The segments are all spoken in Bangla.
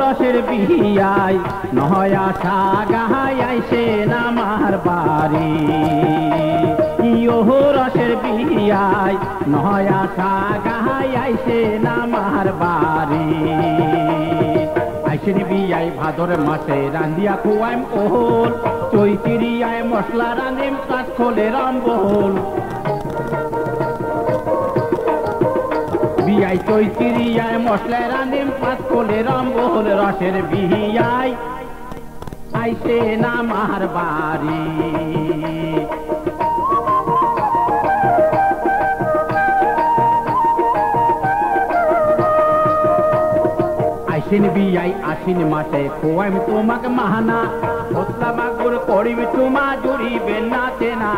রসের বিহিয়ায় নহয় আশা গাহাই আইসে নামার বাড়ি। রসের বিহিয়ায় নহয় আশা গাহাই আইসে নামার বাড়ি। আইসের বিয়াই ভাদর মাসে রান্দিয়া খুয়াইম ওহল, চৈতিরিয়ায় মশলা রান্দিম কাজ খোলে রামবহল। বিয়াই চৈতিরিয়ায় মশলা রান্দিম কাজ খোলে রামবহল। রসের বিহিয়ায় আইসে নামার বাড়ি। আইসিন বিয়াই আশ্বিন মাসে খোয়াইম তোমাকে মাহানা, মশলা মাগুর করিব চুমা জুড়িবে না চেনা।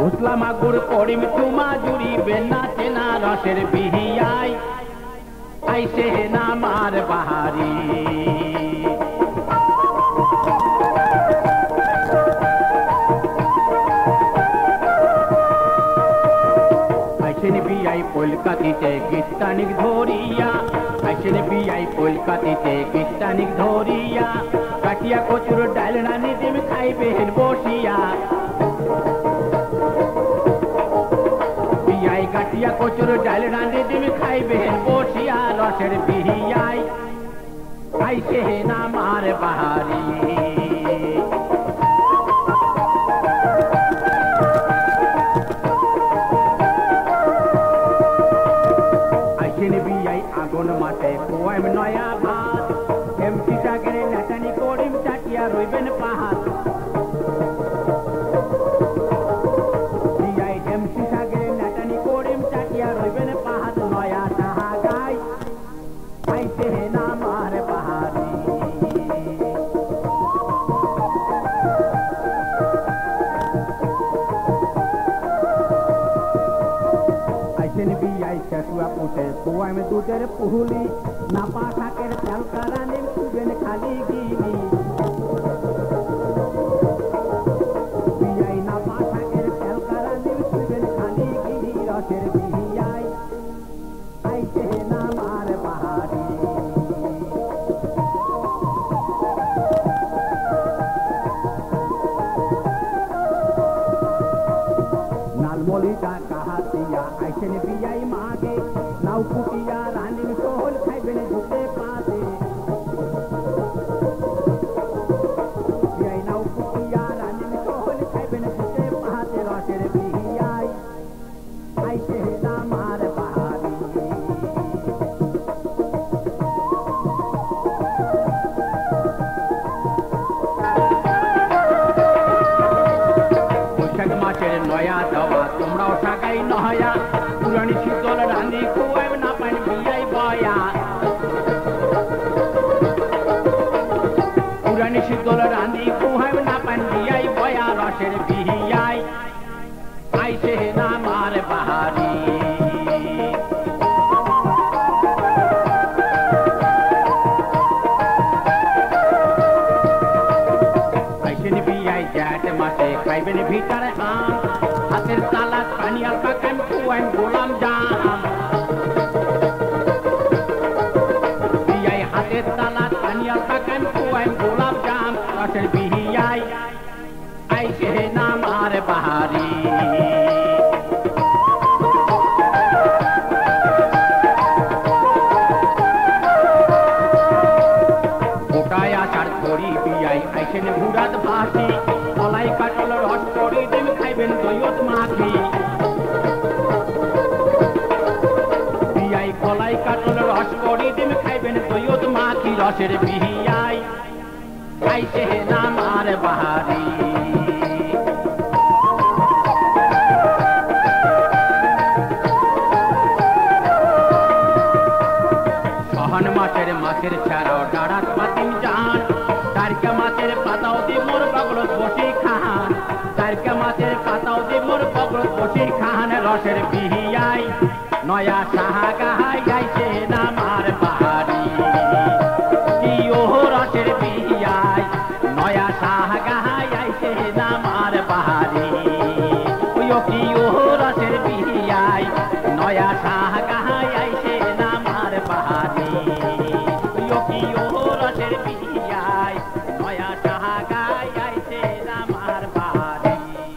মশলা মাগুর করিব চুমা জুড়িবে না চেনা। রসের বিহিয়াই আইসে নামার বাড়ি। আইসেন বিয়াই কলকাতিতে কীর্তানিক ধরিয়া, আইসেন বিয়াই কলকাতিতে কীর্তানিক ধরিয়া। কাটিয়া কচুর ডাল রানি ডিম খাইবেন বসিয়া। বিয়াই কাটিয়া কচুর ডাল রানি ডিম খাইবেন বসিয়া। রসের বিহিয়াই আইসে নামার বাড়ি। আগুন মাঠে খোয়াইম নয়া ভাত, এমটি টাকের নাচানি করিম চাটিয়া রইবেন পাহাত। বিয়াই এমটি টাকের নাচানি করিম চাটিয়া রইবেন পাহাত। নয়া সাহা গাই আইসে নামার বাড়ি। আইসেন বিয়াই চেটুয়া পুটে খোয়াইম দুধের পুহুলি, নাপা শাকের তেলকা রানিম খুবেন খালি গিলি। বিয়াই নাপা শাকের তেলকা রানিম খুবেন খালি গিলি। রসের বিহিয়াই আইসে নামার বাড়ি। নালমলিটা কাহাতিয়া আইসেন বিয়াই মাগে, নাও কুটিয়া রানিম সোহল খাইবেন ঝুঁকে পাতে। বিয়াই নাও কুটিয়া রানিম সোহল খাইবেন ঝুঁকে পাতে। রসের বিহিয়াই আইসে নামার বাড়ি। বৈশাখ মাসের নয়া দেওয়া তোমরাও সাগাই নহয়া, পুরানি শীতল রান্দি খুয়াইব না পাইন বিয়াই বয়া। পুরানি শীতল রান্দি খুয়াইব না পাইন বিয়াই বয়া। রসের বিহিয়াই আইসে নামার বাড়ি। আইসেন বিয়াই জ্যাঠ মাসে খাইবেন ভিটার আম, হাতের তালাত পানিয়াল পাকাইম খুয়াইম গোলাম জাম। বিয়াই হাতের তালাত পানিয়াল পাকাইম খুয়াইম গোলাম জাম। রসের বিহিয়াই আইসে নামার বাড়ি। গোটায় আচার ধরি বিয়াই আইসেন ঘুরাত ভাসি, কলাই কাটল রস করি ডিম খাইবেন দইয়ত মাখি। বিয়াই কলাই কাটল রস করি ডিম খাইবেন দইয়ত মাখি। রসের বিহিয়াই আইসে নামার বাড়ি। সহন মাছের মাছের ছাড়াও ডাড়াত পাতিম জান, তারকা মাছের পাতাও দি মোর বগলত বসি খান। তারকা মাছের পাতাও দি মোর বগলত বসি খান। রসের বিহিয়াই নয়া সাহা গাহাই আইসে